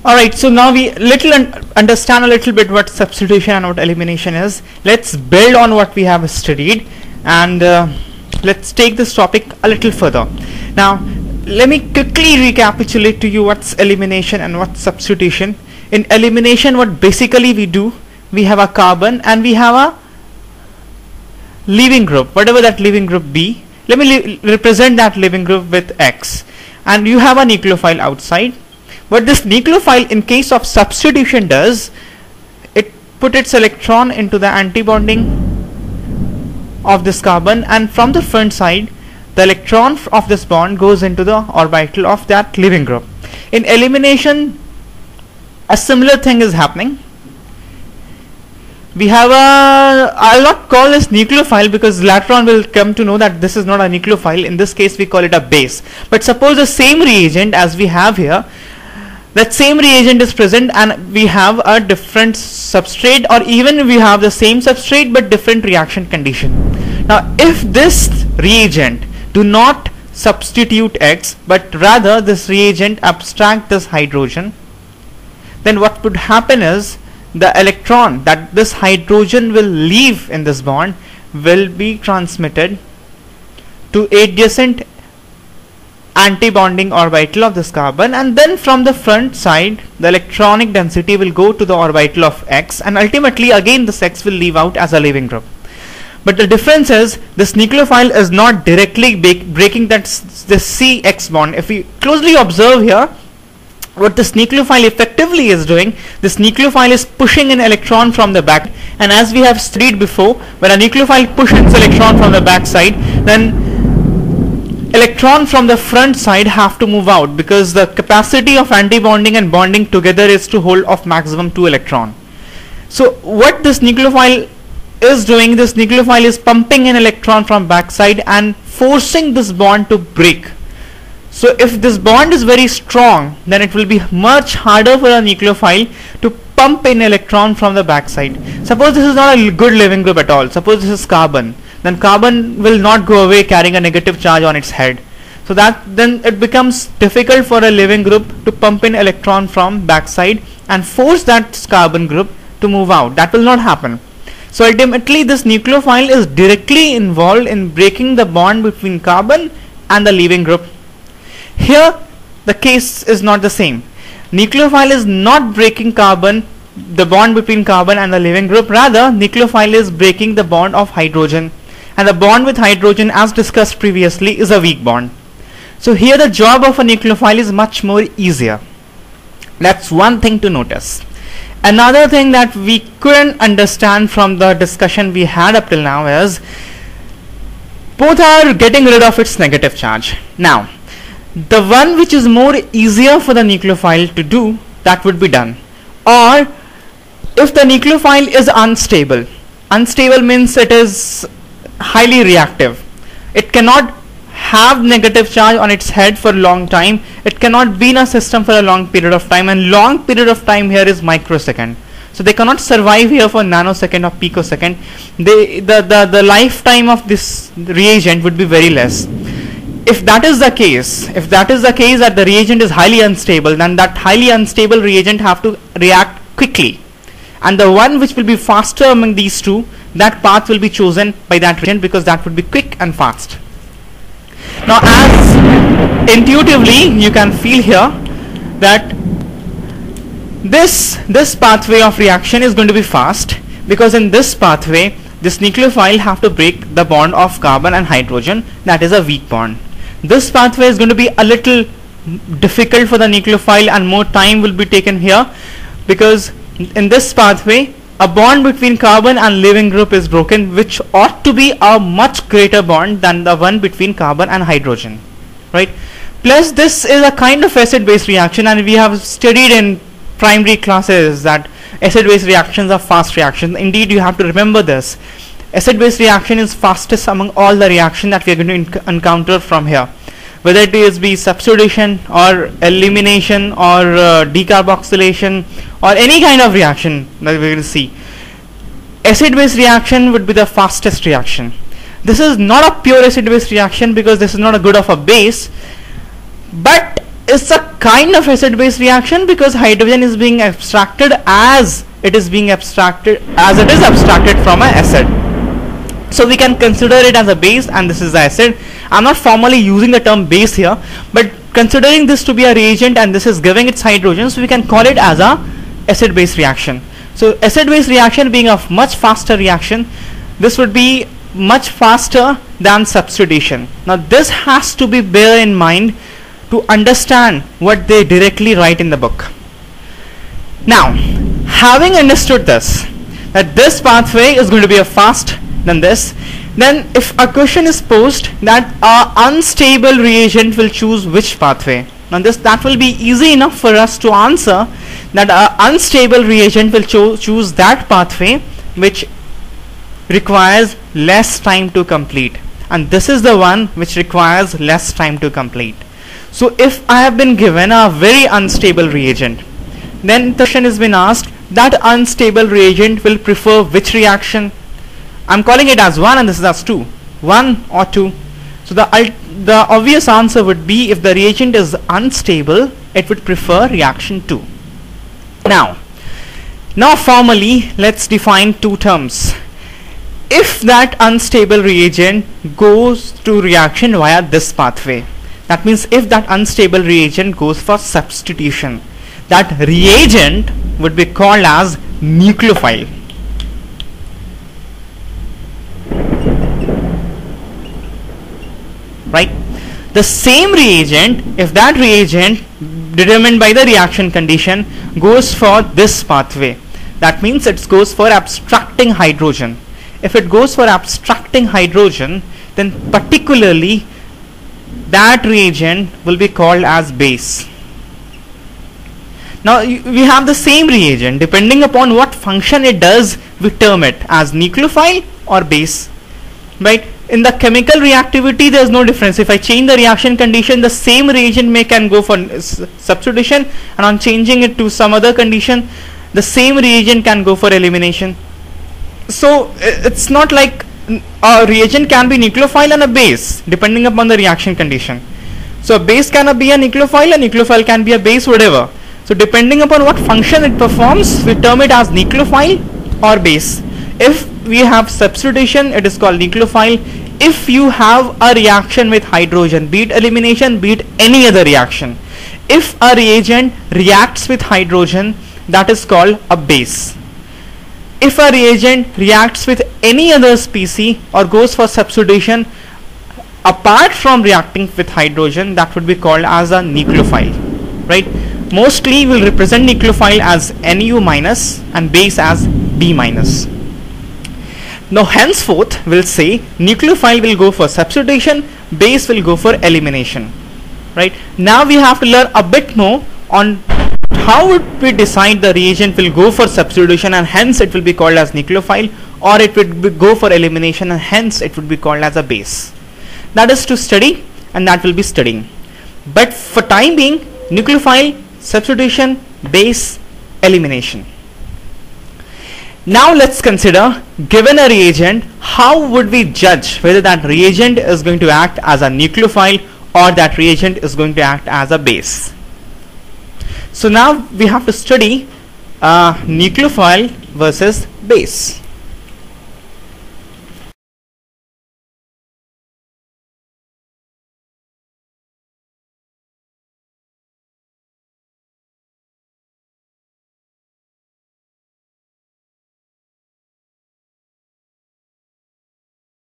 Alright, so now we understand a little bit what substitution and what elimination is. Let's build on what we have studied, and let's take this topic a little further. Now let me quickly recapitulate to you what's elimination and what's substitution. In elimination, what basically we do, we have a carbon and we have a leaving group, whatever that leaving group be. Let me represent that leaving group with X, and you have a nucleophile outside. What this nucleophile in case of substitution does, it put its electron into the antibonding of this carbon, and from the front side the electron of this bond goes into the orbital of that leaving group. In elimination, a similar thing is happening. We have a, I'll not call this nucleophile because later on we'll come to know that this is not a nucleophile. In this case we call it a base. But suppose the same reagent as we have here, that same reagent is present and we have a different substrate, or even we have the same substrate but different reaction condition. Now if this reagent do not substitute X, but rather this reagent abstract this hydrogen, then what would happen is the electron that this hydrogen will leave in this bond will be transmitted to adjacent antibonding orbital of this carbon, and then from the front side the electronic density will go to the orbital of X, and ultimately again this X will leave out as a leaving group. But the difference is this nucleophile is not directly breaking that this CX bond. If we closely observe here, what this nucleophile effectively is doing, this nucleophile is pushing an electron from the back, and as we have studied before, when a nucleophile pushes electron from the back side, then electron from the front side have to move out, because the capacity of antibonding and bonding together is to hold of maximum 2 electron. So what this nucleophile is doing, this nucleophile is pumping an electron from backside and forcing this bond to break. So if this bond is very strong, then it will be much harder for a nucleophile to pump an electron from the backside. Suppose this is not a good leaving group at all, suppose this is carbon, then carbon will not go away carrying a negative charge on its head. So that then it becomes difficult for a leaving group to pump in electron from backside and force that carbon group to move out. That will not happen. So ultimately this nucleophile is directly involved in breaking the bond between carbon and the leaving group. Here the case is not the same. Nucleophile is not breaking the bond between carbon and the leaving group, rather nucleophile is breaking the bond of hydrogen, and the bond with hydrogen, as discussed previously, is a weak bond. So here the job of a nucleophile is much more easier. That's one thing to notice. Another thing that we couldn't understand from the discussion we had up till now is both are getting rid of its negative charge. Now the one which is more easier for the nucleophile to do, that would be done. Or if the nucleophile is unstable, unstable means it is highly reactive, it cannot have negative charge on its head for a long time, it cannot be in a system for a long period of time, and long period of time here is microsecond. So they cannot survive here for nanosecond or picosecond. The lifetime of this reagent would be very less. If that is the case, that the reagent is highly unstable, then that highly unstable reagent have to react quickly, and the one which will be faster among these two, that path will be chosen by that reagent because that would be quick and fast. Now as intuitively you can feel here that this pathway of reaction is going to be fast, because in this pathway this nucleophile have to break the bond of carbon and hydrogen, that is a weak bond. This pathway is going to be a little difficult for the nucleophile and more time will be taken here, because in this pathway a bond between carbon and leaving group is broken, which ought to be a much greater bond than the one between carbon and hydrogen, right? Plus this is a kind of acid-base reaction, and we have studied in primary classes that acid-base reactions are fast reactions. Indeed, you have to remember this. Acid-base reaction is fastest among all the reactions that we are going to encounter from here, whether it is be substitution or elimination or decarboxylation or any kind of reaction that we are going to see. Acid-base reaction would be the fastest reaction. This is not a pure acid-base reaction because this is not a good of a base, but it's a kind of acid-base reaction because hydrogen is being abstracted as it is abstracted from an acid. So we can consider it as a base and this is the acid. I'm not formally using the term base here, but considering this to be a reagent and this is giving its hydrogen, so we can call it as a acid-base reaction. So acid-base reaction being a much faster reaction, this would be much faster than substitution. Now this has to be bear in mind to understand what they directly write in the book. Now, having understood this, that this pathway is going to be a fast than this, then if a question is posed that a unstable reagent will choose which pathway, now that will be easy enough for us to answer that a unstable reagent will choose that pathway which requires less time to complete, and this is the one which requires less time to complete. So if I have been given a very unstable reagent, then the question has been asked that unstable reagent will prefer which reaction. I'm calling it as 1 and this is as 2, 1 or 2. So the obvious answer would be, if the reagent is unstable, it would prefer reaction 2. Now formally let's define two terms. If that unstable reagent goes to reaction via this pathway, that means if that unstable reagent goes for substitution, that reagent would be called as nucleophile. Right? The same reagent, if that reagent determined by the reaction condition goes for this pathway, that means it goes for abstracting hydrogen. If it goes for abstracting hydrogen, then particularly that reagent will be called as base. Now we have the same reagent, depending upon what function it does, we term it as nucleophile or base. Right? In the chemical reactivity there is no difference. If I change the reaction condition, the same reagent can go for substitution, and on changing it to some other condition, the same reagent can go for elimination. So it's not like a reagent can be nucleophile and a base depending upon the reaction condition. So a base can be a nucleophile can be a base, whatever. So depending upon what function it performs, we term it as nucleophile or base. If we have substitution, it is called nucleophile. If you have a reaction with hydrogen, be it elimination, be it any other reaction, if a reagent reacts with hydrogen, that is called a base. If a reagent reacts with any other species or goes for substitution apart from reacting with hydrogen, that would be called as a nucleophile. Right? Mostly we'll represent nucleophile as Nu minus and base as B minus. Now henceforth we'll say nucleophile will go for substitution, base will go for elimination. Right? Now we have to learn a bit more on how would we decide the reagent will go for substitution and hence it will be called as nucleophile, or it would go for elimination and hence it would be called as a base. That is to study, and that will be studying. But for time being, nucleophile, substitution, base, elimination. Now let's consider, given a reagent, how would we judge whether that reagent is going to act as a nucleophile or that reagent is going to act as a base. So now we have to study nucleophile versus base.